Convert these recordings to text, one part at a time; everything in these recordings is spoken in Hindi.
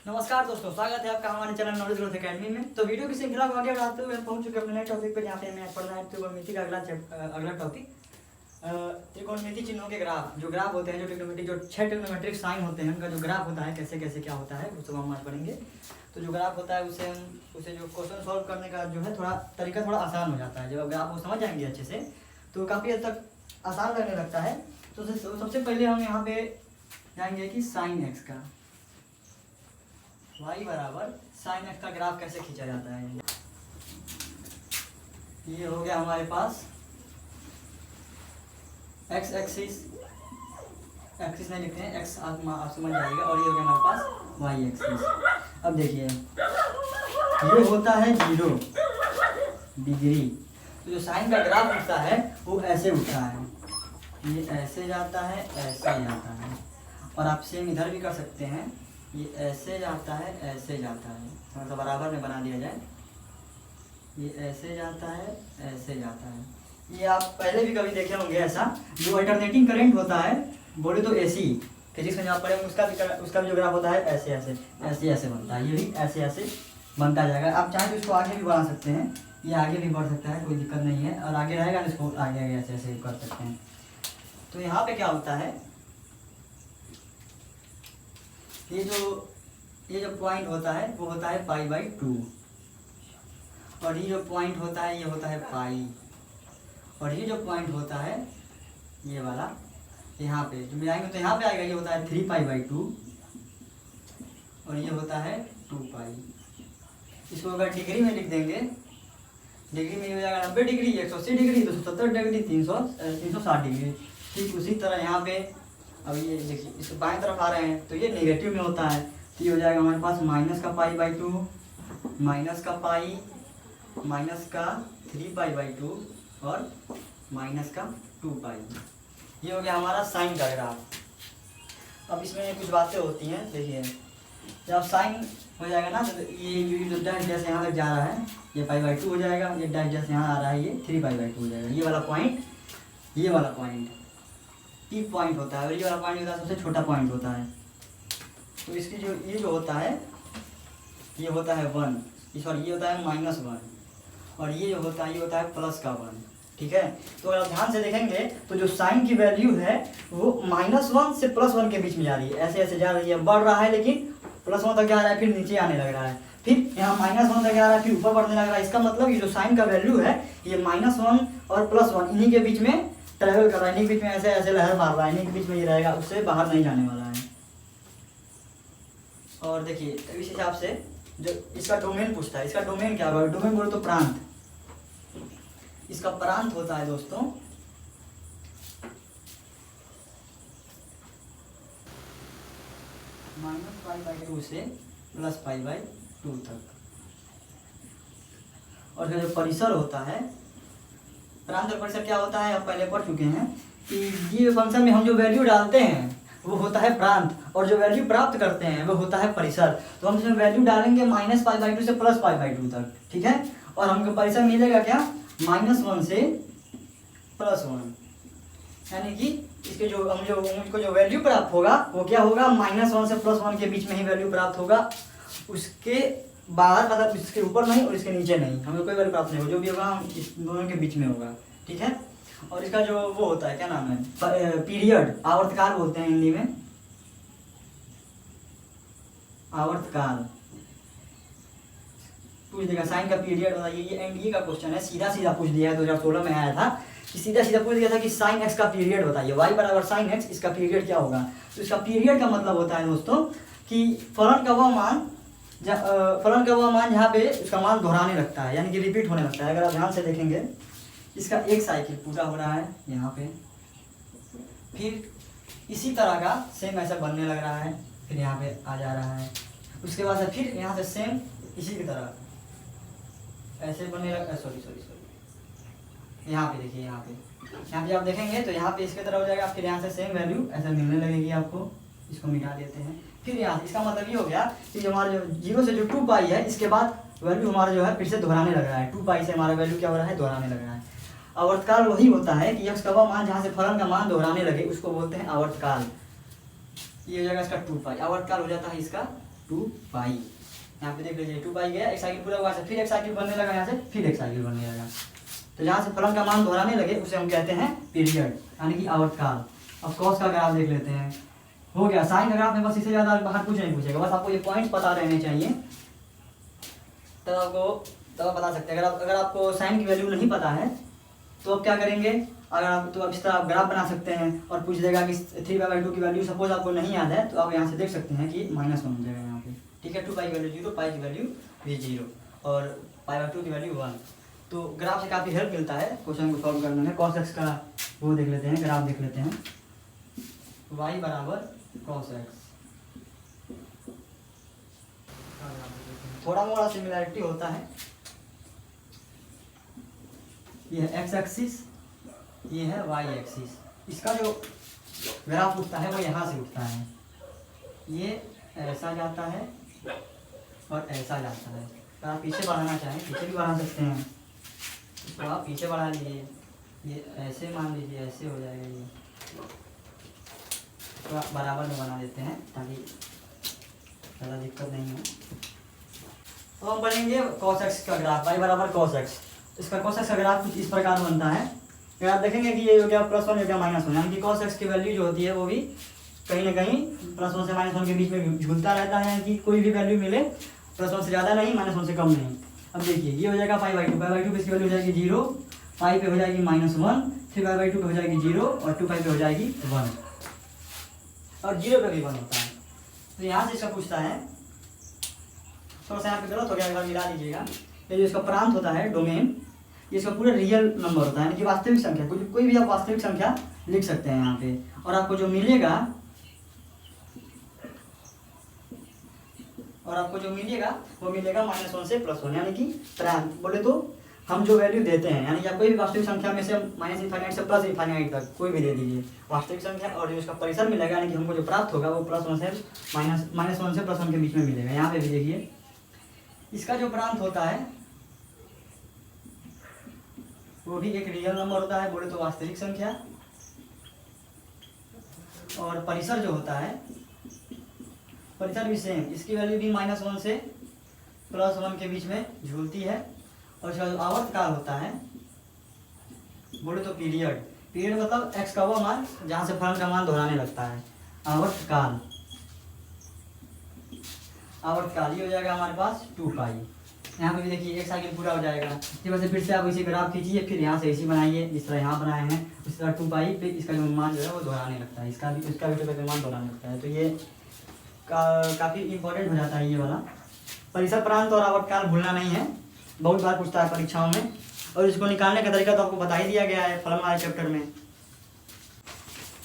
नमस्कार दोस्तों, स्वागत है आपका हमारे चैनल नॉलेज ग्रोथ एकेडमी में। तो वीडियो की श्रृंखला को आगे बढ़ाते हुए हम पहुंच चुके अपने नए टॉपिक पे, जहाँ पे हमें पढ़ना है त्रिकोणमिति का अगला टॉपिक त्रिकोणमिति चिन्हों के ग्राफ। जो ग्राफ होते हैं, जो ट्रिग्नोमेट्रिक, जो 6 ट्रिग्नोमेट्रिक साइन होते हैं, उनका जो ग्राफ होता है कैसे कैसे क्या होता है, वो सब हम आज पढ़ेंगे। तो जो ग्राफ होता है उसे जो क्वेश्चन सॉल्व करने का जो है थोड़ा तरीका थोड़ा आसान हो जाता है। जब ग्राफ को समझ जाएंगे अच्छे से तो काफ़ी हद तक आसान लगने लगता है। तो सबसे पहले हम यहाँ पे जाएंगे कि साइन एक्स का y बराबर साइन एक्स का ग्राफ कैसे खींचा जाता है। ये हो गया हमारे पास एक्स एक्सिस नहीं लिखते हैं, एक्स आप समझ जाएगा, और ये हो गया हमारे पास वाई एक्सिस। अब देखिए ये होता है 0 डिग्री। तो जो साइन का ग्राफ उठता है वो ऐसे उठता है, ये ऐसे जाता है, ऐसे जाता है, और आप सेम इधर भी कर सकते हैं, ये ऐसे जाता है, ऐसे जाता है, मतलब बराबर में बना दिया जाए, ये ऐसे जाता है, ऐसे जाता है। ये आप पहले भी कभी देखे होंगे ऐसा। जो अल्टरनेटिंग करंट होता है, बोले तो एसी फिजिक्स में आप पढ़े उसका भी जो ग्राफ होता है ऐसे ऐसे ऐसे ऐसे बनता है, ये भी ऐसे ऐसे बनता जाएगा। आप चाहे तो इसको आगे भी बढ़ा सकते हैं, ये आगे भी बढ़ सकता है, कोई दिक्कत नहीं है, और आगे रहेगा तो इसको आगे आगे ऐसे ऐसे कर सकते हैं। तो यहाँ पे क्या होता है, ये जो पॉइंट होता है वो होता है π/2, और ये जो पॉइंट होता है ये होता है पाई, और ये जो पॉइंट होता है ये वाला यहाँ पे जो मिलाएंगे तो यहाँ पे आएगा, ये होता है 3π/2, और ये होता है 2π। इसको अगर डिग्री में लिख देंगे, डिग्री में हो जाएगा 90 डिग्री, 180 डिग्री, 270 डिग्री, 360 डिग्री। ठीक उसी तरह यहाँ पे अब ये देखिए, इसको बाएं तरफ आ रहे हैं तो ये नेगेटिव में होता है, तो ये हो जाएगा हमारे पास -π/2, माइनस का पाई, माइनस का 3π/2 और माइनस का 2π। ये हो गया हमारा साइन का ग्राफ। अब इसमें कुछ बातें होती हैं, देखिए जब साइन हो जाएगा ना तो ये डैश जैसे यहाँ तक जा रहा है ये π/2 हो जाएगा, ये डैश जैसे यहाँ आ रहा है ये 3π/2 हो जाएगा। ये वाला पॉइंट पी पॉइंट होता है, और ये वाला पॉइंट होता है सबसे छोटा पॉइंट होता है। तो इसकी जो ये जो होता है ये होता है 1, सॉरी ये होता है -1, और ये जो होता है ये होता है +1। ठीक है, तो अगर आप ध्यान से देखेंगे तो जो साइन की वैल्यू है वो -1 से +1 के बीच में जा रही है, ऐसे ऐसे जा रही है, बढ़ रहा है लेकिन +1 तक जा रहा है, फिर नीचे आने लग रहा है, फिर यहाँ -1 तक जा रहा है, फिर ऊपर बढ़ने लग रहा है। इसका मतलब ये जो साइन का वैल्यू है ये -1 और +1 इन्हीं के बीच में ट्रैवल कर रहा है, इन्हीं के बीच में ऐसे ऐसे लहर मार रहा है, इन्हीं के बीच में ये रहेगा, उससे बाहर नहीं जाने वाला है। और देखिए इस हिसाब से जो इसका डोमेन पूछता है, इसका डोमेन क्या होगा, डोमेन बोलो तो प्रांत, इसका प्रांत होता है दोस्तों -π/2 से +π/2 तक। और जो परिसर होता है, प्रांत और परिसर क्या होता है आप पहले पढ़ चुके हैं कि ये फंक्शन में हम जो वैल्यू डालते हैं वो होता है प्रांत, और जो वैल्यू प्राप्त करते हैं वो होता है परिसर। तो हम इसमें वैल्यू डालेंगे -π/2 से +π/2 तक, ठीक है, और हमको परिसर मिलेगा क्या, -1 से +1, यानी कि इसके जो हमको जो वैल्यू प्राप्त होगा वो क्या होगा, -1 से +1 के बीच में ही वैल्यू प्राप्त होगा, उसके बाहर मतलब इसके ऊपर नहीं और इसके नीचे नहीं, हमें कोई वैल्यू प्राप्त नहीं होगा, जो भी होगा इस दोनों के बीच में होगा। ठीक है, और इसका जो वो होता है क्या नाम है, पीरियड, आवर्तकाल बोलते हैं हिंदी में, आवर्तकाल पूछ देगा। साइन का पीरियड होता है, ये एनडीए का क्वेश्चन है, सीधा सीधा पूछ दिया है, 2016 में आया था कि सीधा सीधा पूछ दिया था कि साइन एक्स का पीरियड बताइए, y बराबर साइन एक्स, इसका पीरियड क्या होगा। तो इसका पीरियड का मतलब होता है दोस्तों कि फलन का वह मान जहाँ पे उसका मान दोहराने लगता है, यानी कि रिपीट होने लगता है। अगर आप ध्यान से देखेंगे इसका एक साइकिल पूरा हो रहा है यहाँ पे, फिर इसी तरह का सेम ऐसा बनने लग रहा है, फिर यहाँ पे आ जा रहा है, उसके बाद फिर यहाँ से सेम इसी की तरह ऐसे बनने लगा, सॉरी यहाँ पे देखिए, यहाँ पे आप देखेंगे तो यहाँ पे इसके तरह हो जाएगा, फिर यहाँ से सेम वैल्यू ऐसे मिलने लगेगी आपको। इसको मिटा देते हैं, फिर यहाँ इसका मतलब ये हो गया कि जो हमारा जो 0 से जो 2π है इसके बाद वैल्यू हमारा जो है फिर से दोहराने लग रहा है, 2π से हमारा वैल्यू क्या हो रहा है, दोहराने लग रहा है। आवर्तकाल वही होता है कि एक्स का वह मान जहाँ से फलन का मान दोहराने लगे उसको बोलते हैं आवर्तकाल। ये हो जाएगा इसका 2π, आवर्तकाल हो जाता है इसका 2 पाई। यहाँ पे देख लीजिए 2 पाई गया, एक साइकिल पूरा हुआ, फिर एक साइकिल बनने लगा, यहाँ से फिर एक साइकिल बनने लगा। तो जहाँ से फलन का मान दोहराने लगे उसे हम कहते हैं पीरियड, यानी कि आवर्तकाल। अब कॉस का ग्राफ देख लेते हैं। हो गया साइन का ग्राफ में, बस इससे ज़्यादा बाहर कुछ नहीं पूछेगा, बस आपको ये पॉइंट पता रहने चाहिए, तब आप बता सकते हैं। अगर आपको साइन की वैल्यू नहीं पता है तो आप क्या करेंगे, अगर आप तो अब इस तरह आप ग्राफ बना सकते हैं और पूछ देगा कि 3/2 की वैल्यू सपोज आपको नहीं याद है, तो आप यहाँ से देख सकते हैं कि -1 हो जाएगा यहाँ पे, ठीक है। 2 पाई की वैल्यू 0, पाई की वैल्यू भी 0 और π/2 की वैल्यू 1। तो ग्राफ से काफ़ी हेल्प मिलता है क्वेश्चन को सॉल्व करने में। cos x का वो देख लेते हैं, ग्राफ देख लेते हैं। y बराबर cos x, थोड़ा मोड़ा सिमिलैरिटी होता है। ये है x एक्सिस, ये है y एक्सिस। इसका जो ग्राफ उठता है वो यहाँ से उठता है, ये ऐसा जाता है और ऐसा जाता है। तो आप पीछे बढ़ाना चाहें पीछे भी बढ़ा सकते हैं, तो आप पीछे बढ़ा लीजिए, ये ऐसे मान लीजिए, ऐसे हो जाएगा ये। तो आप बराबर में बना देते हैं ताकि ज़्यादा दिक्कत नहीं हो। तो हम पढ़ेंगे cos x का ग्राफ, y बराबर cos x। इसका cos x का ग्राफ कुछ इस प्रकार बनता है। अगर आप देखेंगे कि ये हो गया +1, हो गया -1, यानी कि cos x की वैल्यू जो होती है वो भी कहीं ना कहीं +1 से -1 के बीच में झूलता रहता है, कि कोई भी वैल्यू मिले +1 से ज़्यादा नहीं, -1 से कम नहीं। अब देखिए ये हो जाएगा π/2, π/2 पे इसकी वैल्यू हो जाएगी 0, पाई पे हो जाएगी -1, फिर π/2 पे हो जाएगी 0 और 2 पाई पे हो जाएगी 1 और 0 पे भी 1 होता है। तो यहाँ से इसका पूछता है, थोड़ा सा यहाँ पे गलत हो गया, एक बार मिला लीजिएगा। ये जो इसका प्रांत होता है डोमेन, ये इसका पूरा रियल नंबर होता है, यानी कि वास्तविक संख्या, कोई भी आप वास्तविक संख्या लिख सकते हैं यहाँ पे। और आपको जो मिलेगा वो मिलेगा -1 से +1, यानी कि प्रांत बोले तो हम जो वैल्यू देते हैं, यानी कि आप कोई भी वास्तविक संख्या में से -∞ से +∞ तक कोई भी दे दीजिए वास्तविक संख्या, और जो इसका परिसर मिलेगा यानी कि हमको जो प्राप्त होगा वो +1 से -1 से +1 के बीच में मिलेगा। यहाँ पे भी देखिए इसका जो प्रांत होता है वो भी एक रियल नंबर होता है, बोले तो वास्तविक संख्या, और परिसर जो होता है परिसर भी सेम, इसकी वैल्यू भी -1 से +1 के बीच में झूलती है। और इसका जो आवर्तकाल होता है बोले तो पीरियड मतलब x का वो मान जहाँ से फलन का मान दोहराने लगता है। आवर्तकाल ये हो जाएगा हमारे पास 2 पाई। यहाँ पे भी देखिए एक साइकिल पूरा हो जाएगा। इसी वजह से फिर से आप इसी ग्राफ खींचिए, फिर यहाँ से इसी बनाइए जिस तरह यहाँ बनाए हैं, उस तरह 2 पाई पे इसका जो मान जो है वो दोहराने लगता है, इसका भी 2 पाई पे मान दोहराने लगता है। तो ये काफ़ी इंपॉर्टेंट हो जाता है ये वाला। परिसर, प्रांत और आवर्तकाल भूलना नहीं है, बहुत बार पूछता है परीक्षाओं में, और इसको निकालने का तरीका तो आपको बता ही दिया गया है फलन वाले चैप्टर में।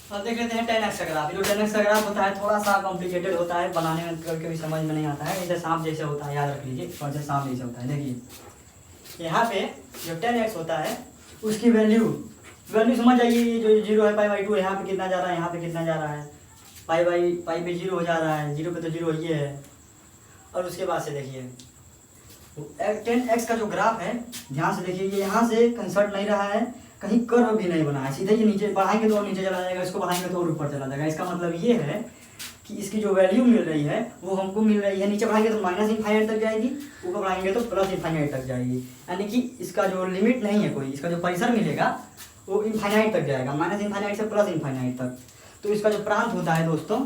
अब देख लेते हैं 10x का ग्राफ। जो 10x का ग्राफ होता है थोड़ा सा कॉम्प्लिकेटेड होता है, बनाने में कभी समझ में नहीं आता है, जैसे सांप जैसे होता है, याद रख लीजिए, जैसे सांप जैसे होता है। देखिए यहाँ पे जो 10x होता है उसकी वैल्यू समझ जाइए। ये जो 0 है π/2, यहाँ पे कितना जा रहा है, यहाँ पे कितना जा रहा है, पाई पे 0 हो जा रहा है, 0 पे तो 0 ये है। और उसके बाद से देखिए 10x का जो ग्राफ है, ध्यान से देखिए, ये यहाँ से कंसर्ट नहीं रहा है, कहीं कर्व भी नहीं बना है, सीधे ये नीचे बढ़ाएंगे तो और नीचे चला जाएगा, इसको बढ़ाएंगे तो और ऊपर चला जाएगा। इसका मतलब ये है कि इसकी जो वैल्यू मिल रही है वो हमको मिल रही है, नीचे बढ़ाएंगे तो -∞ तक जाएगी, ऊपर बढ़ाएंगे तो +∞ तक जाएगी, यानी कि इसका जो लिमिट नहीं है कोई, इसका जो परिसर मिलेगा वो इनफाइनाइट तक जाएगा, -∞ से +∞ तक। तो इसका जो प्रांत होता है दोस्तों,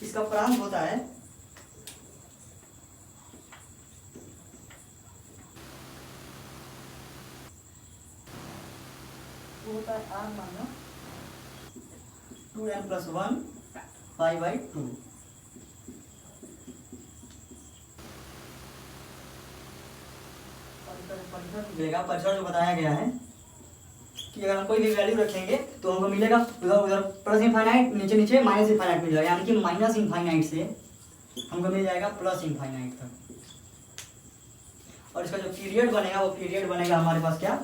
इसका प्रांत होता है वो होता है r माइनस 2n+1 π/2। परिसर जो बताया गया है कि अगर हम कोई भी वैल्यू रखेंगे तो हमको मिलेगा उधर +∞, नीचे -∞ मिल जाएगा, यानी कि -∞ से हमको मिल जाएगा +∞ तक। और इसका जो पीरियड बनेगा वो पीरियड बनेगा हमारे पास क्या,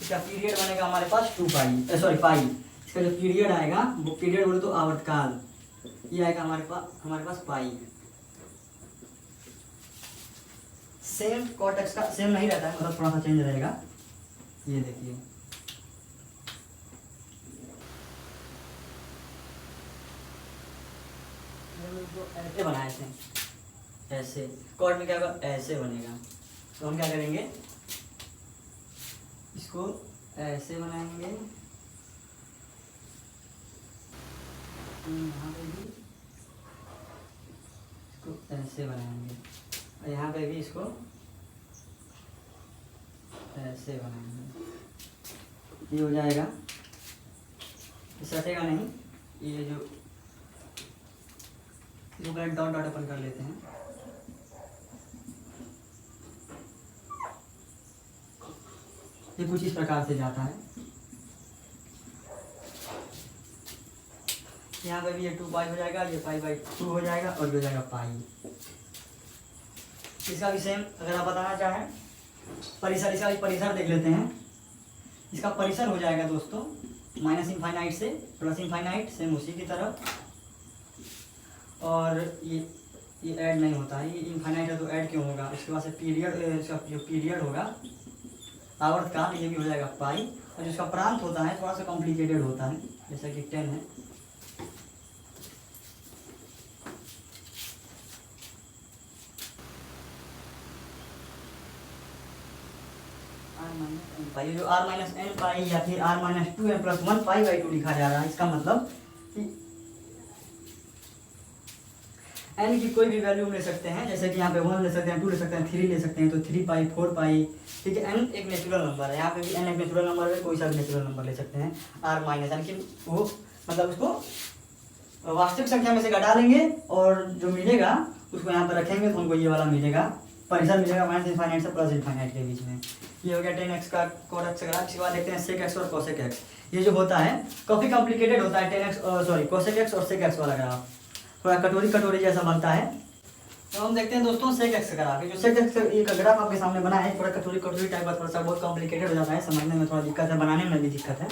इसका पीरियड बनेगा हमारे पास 2 पाई। इसका जो पीरियड आएगा वो पीरियड बोले तो आवर्तकाल, ये आएगा हमारे पास पाई। सेम cot x का सेम नहीं रहता है, मतलब थोड़ा सा चेंज रहेगा। ये देखिए तो ऐसे बनाए थे, ऐसे कॉर्ड में क्या होगा, ऐसे बनेगा। तो हम क्या करेंगे, इसको ऐसे बनाएंगे, यहाँ पे भी इसको ऐसे बनाएंगे, और यहाँ पे भी इसको ऐसे बनाएंगे। ये हो जाएगा, इसे हटेगा नहीं। ये जो इसको पहले डॉट डॉट अपन कर लेते हैं। ये कुछ इस प्रकार से जाता है। यहाँ पे भी ये 2 पाई हो जाएगा, ये पाई बाई 2 हो जाएगा, और ये हो जाएगा पाई। इसका भी सेम अगर आप बताना चाहें परिसर, इसका भी परिसर देख लेते हैं। इसका परिसर हो जाएगा दोस्तों माइनस इनफाइनाइट से प्लस इनफाइनाइट, सेम उसी की तरह। और ये ऐड नहीं होता है, ये इनफाइनाइट है तो ऐड क्यों होगा। इसके बाद से पीरियड, इसका जो पीरियड होगा आवर्तकाल, ये भी हो जाएगा पाई। और जिसका प्रांत होता है थोड़ा सा कॉम्प्लिकेटेड होता है, जैसा कि 10 है। पाई, जो r माइनस एन पाई या फिर r minus 2n plus 1 pi by 2 लिखा जा रहा है। इसका मतलब कि n की कोई भी वैल्यू ले सकते हैं, जैसे कि यहाँ पे 1 ले सकते हैं, 2 ले सकते हैं, 3 ले सकते हैं, तो 3 पाई 4 पाई, ठीक है। n एक नेचुरल नंबर है, यहाँ पे भी n एक नेचुरल नंबर है, कोई सा भी नेचुरल नंबर ले सकते हैं। r माइनस यानी कि वो मतलब उसको वास्तविक संख्या में से घटा लेंगे और जो मिलेगा उसको यहाँ पर रखेंगे, तो हमको ये वाला मिलेगा, परिसर मिलेगा माइनस इनफाइनाइट से प्लस इनफाइनाइट के बीच में। ये हो गया 10x का cot x का। इसके बाद देखते हैं sec x और cosec x। ये जो होता है काफ़ी कॉम्प्लिकेटेड होता है 10x सॉरी cosec x और sec x वाला ग्राफ, थोड़ा कटोरी जैसा बनता है। तो हम देखते हैं दोस्तों sec x का ग्राफ। जो sec x का ग्राफ आपके सामने बना है, थोड़ा कटोरी टाइप का, थोड़ा सा बहुत कॉम्प्लिकेटेड हो जाता है, समझने में थोड़ा दिक्कत है, बनाने में भी दिक्कत है।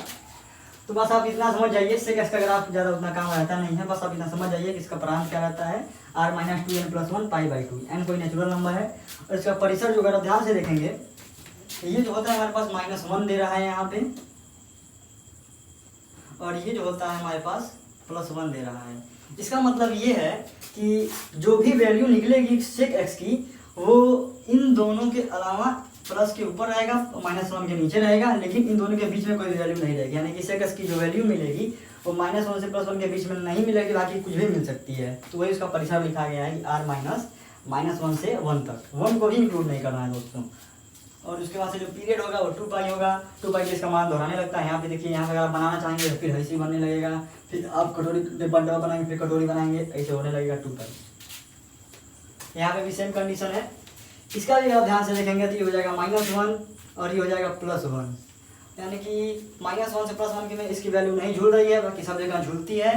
तो बस आप इतना समझ जाइए, sec x का ग्राफ ज़्यादा उतना काम रहता नहीं है, बस आप इतना समझ जाइए कि इसका प्रांत क्या रहता है, r minus 2n plus 1 pi by 2। n कोई नेचुरल नंबर है। और इसका परिसर जो अगर ध्यान से देखेंगे, ये जो होता है हमारे पास -1 दे रहा है यहाँ पे, और ये जो होता है हमारे पास +1 दे रहा है। इसका मतलब ये है कि जो भी वैल्यू निकलेगी sec x की, वो इन दोनों के अलावा प्लस के ऊपर रहेगा, -1 के नीचे रहेगा, लेकिन इन दोनों के बीच में कोई वैल्यू नहीं रहेगी। यानी कि sec x की जो वैल्यू मिलेगी वो -1 से +1 के बीच में नहीं मिलेगी, बाकी कुछ भी मिल सकती है। तो वही उसका परिसर लिखा गया है कि r -1 से 1 तक, 1 को भी इंक्लूड नहीं करना है दोस्तों। और उसके बाद से जो पीरियड होगा वो 2 पाई होगा। 2 पाई के इसका मान दोहराने लगता है। यहाँ पे देखिए, यहाँ पे अगर आप बनाना चाहेंगे तो फिर ऐसे ही बनने लगेगा, फिर आप कटोरी बंडा बनाएंगे, फिर कटोरी बनाएंगे, ऐसे होने लगेगा 2 पाई। यहाँ पे भी सेम कंडीशन है। इसका भी आप ध्यान से देखेंगे तो ये हो जाएगा -1 और ये हो जाएगा +1। यानी कि -1 से +1 की में इसकी वैल्यू नहीं झूल रही है, बाकी सब जगह झूलती है।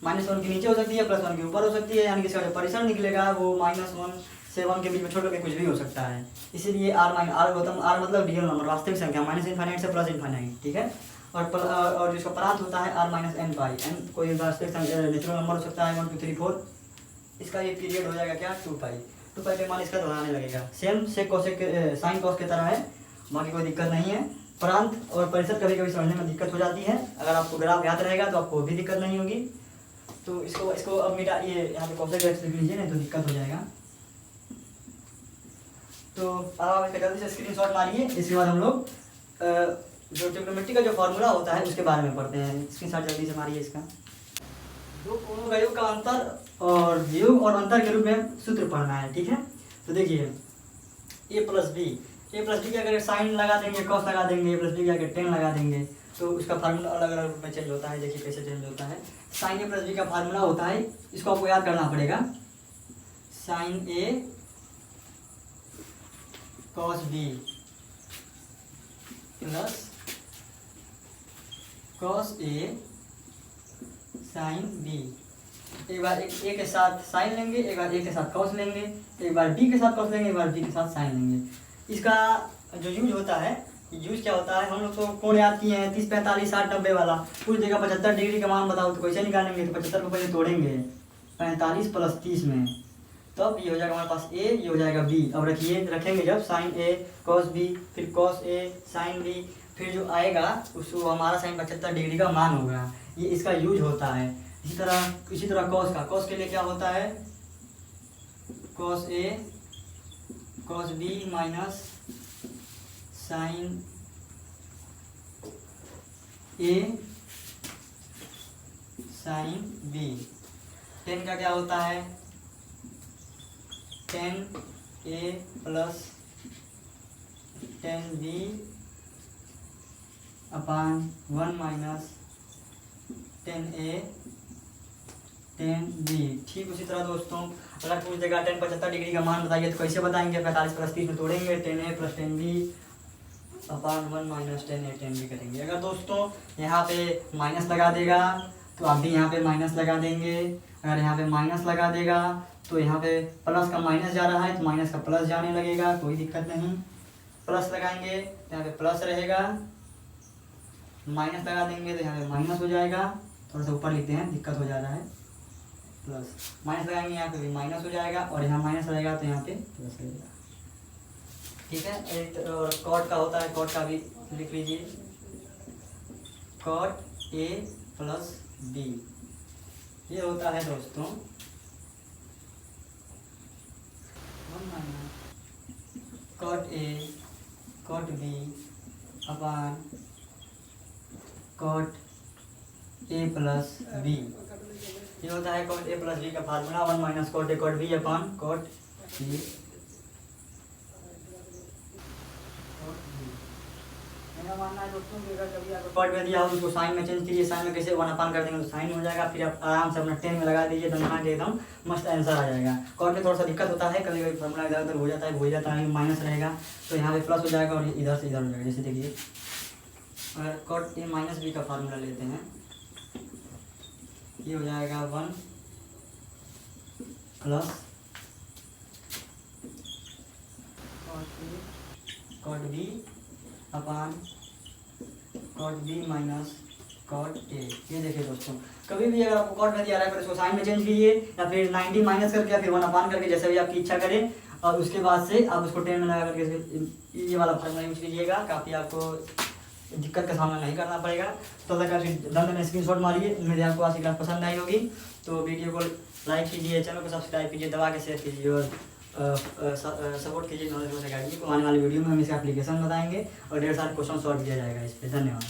-1 के नीचे हो सकती है, +1 के ऊपर हो सकती है। यानी कि इसका जो परिसर निकलेगा वो -1 से 1 के बीच में छोड़ के कुछ भी हो सकता है। इसीलिए r मतलब रियल नंबर, वास्तविक संख्या, माइनस इनफाइनाइट से प्लस इनफाइनाइट, ठीक है। और जिसका प्रांत होता है r माइनस n पाई। n कोई वास्तविक नेचुरल नंबर हो सकता है 1 2 3 4। इसका ये पीरियड हो जाएगा क्या, 2 पाई। 2 पाई के मान इसका दोहराने लगेगा। Same sec cosec sine cos की तरह है, बाकी कोई दिक्कत नहीं है। प्रांत और परिसर कभी कभी समझने में दिक्कत हो जाती है। अगर आपको ग्राफ याद रहेगा तो आपको भी दिक्कत नहीं होगी। तो इसको अब मिटा, ये यहाँ पे कोसेक एक्स लिख लीजिए, नहीं तो दिक्कत हो जाएगा। तो आप इसका जल्दी से स्क्रीनशॉट मारिए। इसके बाद हम लोग जो ट्रिग्नोमेट्री का जो फॉर्मूला होता है उसके बारे में पढ़ते हैं। स्क्रीनशॉट जल्दी से मारिए इसका। दो कोणों का योग का अंतर और योग और अंतर के रूप में सूत्र पढ़ना है, ठीक है। तो देखिए a प्लस बी की अगर साइन लगा देंगे, कॉस लगा देंगे, a प्लस बी की अगर टेन लगा देंगे तो उसका फार्मूला अलग अलग रूप में चेंज होता है। देखिए कैसे चेंज होता है। साइन a प्लस बी का फार्मूला होता है, इसको आपको याद करना पड़ेगा, sine a cos b plus cos a sine b. एक बार ए के साथ साइन लेंगे, एक बार ए के साथ कॉस लेंगे, एक बार बी के साथ कॉस लेंगे, एक बार बी के साथ साइन लेंगे। इसका जो यूज होता है, यूज क्या होता है, हम लोग तो कोण याद किए हैं 30 45 60 90 वाला। पूछ देगा 75 डिग्री का मान बताओ तो कैसे निकालेंगे, तो 75 को पहले तोड़ेंगे 45 + 30 में, तब ये हो जाएगा हमारे पास ए, ये हो जाएगा बी। अब रखेंगे जब साइन ए कॉस बी, फिर कॉस ए साइन बी, फिर जो आएगा उसको हमारा साइन 75 डिग्री का मान होगा। ये इसका यूज होता है। इसी तरह कॉस के लिए क्या होता है, cos A cos B minus sign A sine B. Ten का क्या होता है, टेन ए प्लस टेन बी अपान 1 माइनस टेन ए टेन बी। ठीक उसी तरह दोस्तों अगर पूछ देगा 10 75 डिग्री का मान बताइए तो कैसे बताएंगे, 45 प्लस 30 में तोड़ेंगे, टेन ए प्लस टेन बी अपान 1 माइनस टेन ए टेन बी करेंगे। अगर दोस्तों यहाँ पे माइनस लगा देगा तो आप भी यहाँ पे माइनस लगा देंगे, अगर यहाँ पे माइनस लगा देगा तो यहाँ पे प्लस का माइनस जा रहा है तो माइनस का प्लस जाने लगेगा, कोई दिक्कत नहीं। प्लस लगाएंगे तो यहाँ पे प्लस रहेगा, माइनस लगा देंगे तो यहाँ पे माइनस हो जाएगा, थोड़ा सा ऊपर लिखते हैं दिक्कत हो जा रहा है, प्लस माइनस लगाएंगे यहाँ पे भी माइनस हो जाएगा और यहाँ माइनस रहेगा तो यहाँ पे प्लस रहेगा। ठीक है, और कॉट का होता है, कॉट का भी लिख लीजिए, कॉट ए प्लस बी ये होता है दोस्तों cot a cot b upon cot a plus b. ये होता है कॉट ए प्लस बी का formula, 1 minus cot a cot b upon cot b. मेरा मानना है दोस्तों कि अगर कभी आपको कॉट में दिया हो उसको साइन में चेंज कीजिए, साइन में कैसे 1 अपान कर देंगे तो साइन हो जाएगा, फिर आप आराम से अपना 10 में लगा दीजिए, तो बना के एकदम मस्त आंसर आ जाएगा। कॉट में थोड़ा सा दिक्कत होता है, कभी कभी फॉर्मूला इधर उधर हो जाता है, भूल जाता है, माइनस रहेगा तो यहाँ पे प्लस हो जाएगा और इधर से इधर हो जाएगा। जैसे देखिए अगर कॉट ए माइनस बी का फार्मूला लेते हैं, ये हो जाएगा 1 plus cot b upon cot b minus cot a. ये देखिए दोस्तों कभी भी अगर आपको कॉट में दिया रहा है फिर इसको साइन में चेंज कीजिए या फिर 90 माइनस करके या फिर 1 अपान करके, जैसे भी आपकी इच्छा करें, और उसके बाद से आप उसको 10 में लगा करके ये वाला फार्मूला यूज कीजिएगा, काफ़ी आपको दिक्कत का सामना नहीं करना पड़ेगा। तो अगर दंड में स्क्रीनशॉट मारिए, उम्मीद है आपको आज की क्लास पसंद आई होगी। तो वीडियो को लाइक कीजिए, चैनल को सब्सक्राइब कीजिए, दबा के शेयर कीजिए और सपोर्ट कीजिए नॉलेज अकेडमी को। आने वाली वीडियो में हम इसका एप्लीकेशन बताएंगे और ढेर सारे क्वेश्चन सॉल्व किया जाएगा इस पर। धन्यवाद।